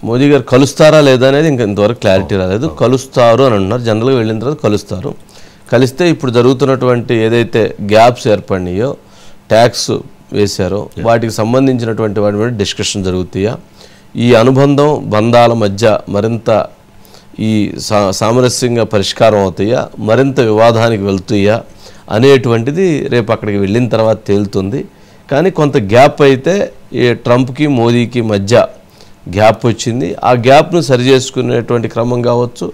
మోదీ గారు కలుస్తారా లేదా అనేది ఇంకా ఇంతవరకు క్లారిటీ రాలేదు. కలుస్తారు అని అంటున్నారు. జనరల్గా వెళ్ళిన తర్వాత కలుస్తారు. కలిస్తే ఇప్పుడు జరుగుతున్నటువంటి ఏదైతే గ్యాప్స్ ఏర్పడినాయో, ట్యాక్స్ వేశారో, వాటికి సంబంధించినటువంటి వాటి మీద డిస్కషన్ జరుగుతాయా, ఈ బంధాల మధ్య మరింత ఈ సామరస్యంగా పరిష్కారం అవుతాయా, మరింత వివాదానికి వెళ్తాయా అనేటువంటిది రేపు అక్కడికి వెళ్ళిన తర్వాత తేలుతుంది. కానీ కొంత గ్యాప్ అయితే ఈ ట్రంప్కి మోదీకి మధ్య గ్యాప్ వచ్చింది. ఆ గ్యాప్ను సరిచేసుకునేటువంటి క్రమం కావచ్చు,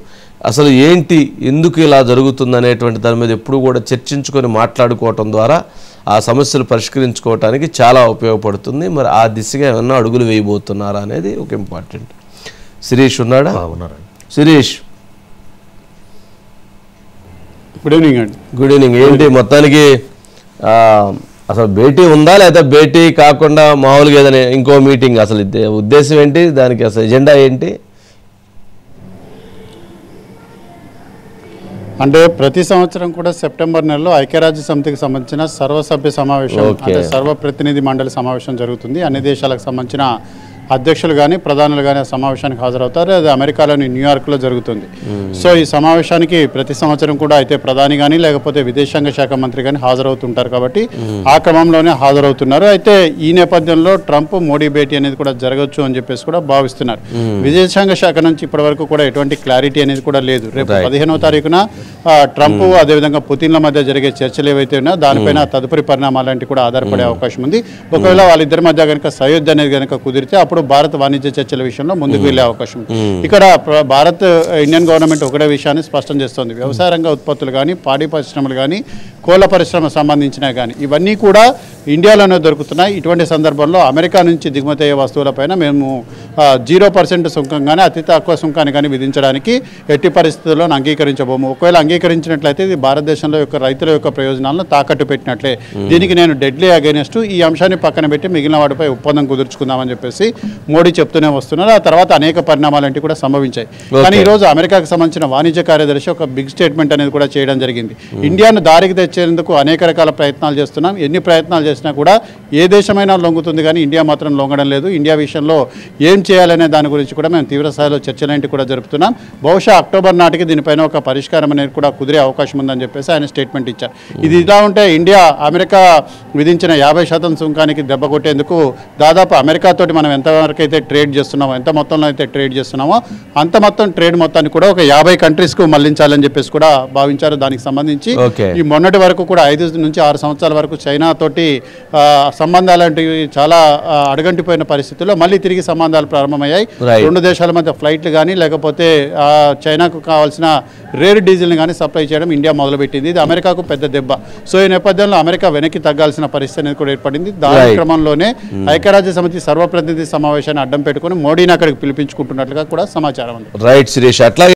అసలు ఏంటి, ఎందుకు ఇలా జరుగుతుంది అనేటువంటి దాని మీద ఎప్పుడు కూడా చర్చించుకొని మాట్లాడుకోవటం ద్వారా ఆ సమస్యలు పరిష్కరించుకోవటానికి చాలా ఉపయోగపడుతుంది. మరి ఆ దిశగా ఏమన్నా అడుగులు వేయబోతున్నారా అనేది ఒక ఇంపార్టెంట్. శిరీష్ ఉన్నాడా? శిరీష్, గుడ్ ఈవినింగ్ అండి. Good evening. ఏంటి మొత్తానికి అసలు భేటీ ఉందా లేదా భేటీ కాకుండా మామూలుగా ఏదైనా ఇంకో మీటింగ్, అసలు ఉద్దేశం ఏంటి, దానికి అసలు ఎజెండా ఏంటి? అంటే ప్రతి సంవత్సరం కూడా సెప్టెంబర్ నెలలో ఐక్యరాజ్య సమితికి సంబంధించిన సర్వసభ్య సమావేశం, అంటే సర్వప్రతినిధి మండలి సమావేశం జరుగుతుంది. అన్ని దేశాలకు సంబంధించిన అధ్యక్షులు కానీ ప్రధానులు కానీ ఆ సమావేశానికి హాజరవుతారు. అది అమెరికాలోని న్యూయార్క్లో జరుగుతుంది. సో ఈ సమావేశానికి ప్రతి సంవత్సరం కూడా అయితే ప్రధాని కానీ లేకపోతే విదేశాంగ శాఖ మంత్రి కానీ హాజరవుతుంటారు. కాబట్టి ఆ క్రమంలోనే హాజరవుతున్నారు. అయితే ఈ నేపథ్యంలో ట్రంప్ మోడీ భేటీ అనేది కూడా జరగచ్చు అని చెప్పేసి కూడా భావిస్తున్నారు. విదేశాంగ శాఖ నుంచి ఇప్పటి వరకు కూడా ఎటువంటి క్లారిటీ అనేది కూడా లేదు. రేపు 15వ తారీఖున ట్రంప్ అదేవిధంగా పుతిన్ల మధ్య జరిగే చర్చలు ఏవైతే ఉన్నాయో దానిపైన తదుపరి పరిణామాలంటి కూడా ఆధారపడే అవకాశం ఉంది. ఒకవేళ వాళ్ళిద్దరి మధ్య కనుక సయోధ్య అనేది కనుక కుదిరితే అప్పుడు భారత్ వాణిజ్య చర్చల విషయంలో ముందుకు వెళ్లే అవకాశం ఉంది. ఇక్కడ భారత్ ఇండియన్ గవర్నమెంట్ ఒకటే విషయాన్ని స్పష్టం చేస్తోంది. వ్యవసాయ రంగ ఉత్పత్తులు కానీ, పాడి పరిశ్రమలు కానీ, కోళ్ల పరిశ్రమ సంబంధించినవి కానీ ఇవన్నీ కూడా ఇండియాలోనే దొరుకుతున్నాయి. ఇటువంటి సందర్భంలో అమెరికా నుంచి దిగుమతి అయ్యే వస్తువులపైన మేము 0% సుంకం కానీ అతి తక్కువ సుంకాన్ని కానీ విధించడానికి ఎట్టి పరిస్థితుల్లో అంగీకరించబోము. ఒకవేళ అంగీకరించినట్లయితే ఇది భారతదేశంలో యొక్క రైతుల యొక్క ప్రయోజనాలను తాకట్టు పెట్టినట్లే. దీనికి నేను డెడ్లీ అగైనెస్ట్ ఈ అంశాన్ని పక్కన పెట్టి మిగిలిన వాటిపై ఒప్పందం కుదుర్చుకుందామని చెప్పేసి మోడీ చెప్తూనే వస్తున్నారు. ఆ తర్వాత అనేక పరిణామాలంటి కూడా సంభవించాయి. కానీ ఈరోజు అమెరికాకు సంబంధించిన వాణిజ్య కార్యదర్శి ఒక బిగ్ స్టేట్మెంట్ అనేది కూడా చేయడం జరిగింది. ఇండియాను దారికి తెచ్చేందుకు అనేక రకాల ప్రయత్నాలు చేస్తున్నాం. ఎన్ని ప్రయత్నాలు చేసినా కూడా ఏ దేశమైనా లొంగుతుంది, కానీ ఇండియా మాత్రం లొంగడం లేదు. ఇండియా విషయంలో ఏం చేయాలనే దాని గురించి కూడా మేము తీవ్ర స్థాయిలో చర్చలేంటి కూడా జరుపుతున్నాం. బహుశా అక్టోబర్ నాటికి దీనిపైన ఒక పరిష్కారం అనేది కూడా కుదిరే అవకాశం ఉందని చెప్పేసి ఆయన స్టేట్మెంట్ ఇచ్చారు. ఇది ఇలా ఉంటే ఇండియా అమెరికా విధించిన 50% సుంకానికి దెబ్బ కొట్టేందుకు దాదాపు అమెరికాతోటి మనం ఎంతవరకు అయితే ట్రేడ్ చేస్తున్నామో, ఎంత మొత్తంలో అయితే ట్రేడ్ చేస్తున్నామో అంత మొత్తం ట్రేడ్ మొత్తాన్ని కూడా ఒక 50 కంట్రీస్కు మళ్లించాలని చెప్పేసి కూడా భావించారు. దానికి సంబంధించి ఈ మొన్నటి వరకు కూడా 5 నుంచి 6 సంవత్సరాల వరకు చైనా తోటి సంబంధాలంటివి చాలా అడగంటిపోయిన పరిస్థితుల్లో మళ్ళీ తిరిగి సంబంధాలు ప్రారంభమయ్యాయి. రెండు దేశాల మధ్య ఫ్లైట్లు కానీ లేకపోతే చైనాకు కావాల్సిన రేర్ డీజిల్ని కానీ సప్లై చేయడం ఇండియా మొదలుపెట్టింది. ఇది అమెరికాకు పెద్ద దెబ్బ. సో ఈ నేపథ్యంలో అమెరికా వెనక్కి తగ్గాల్సిన పరిస్థితి అనేది కూడా ఏర్పడింది. దాని క్రమంలోనే ఐక్యరాజ్య సమితి సర్వప్రతినిధి సమావేశాన్ని అడ్డం పెట్టుకుని మోడీని అక్కడికి పిలిపించుకుంటున్నట్లుగా కూడా సమాచారం ఉంది. రైట్ శిరీష్. అట్లా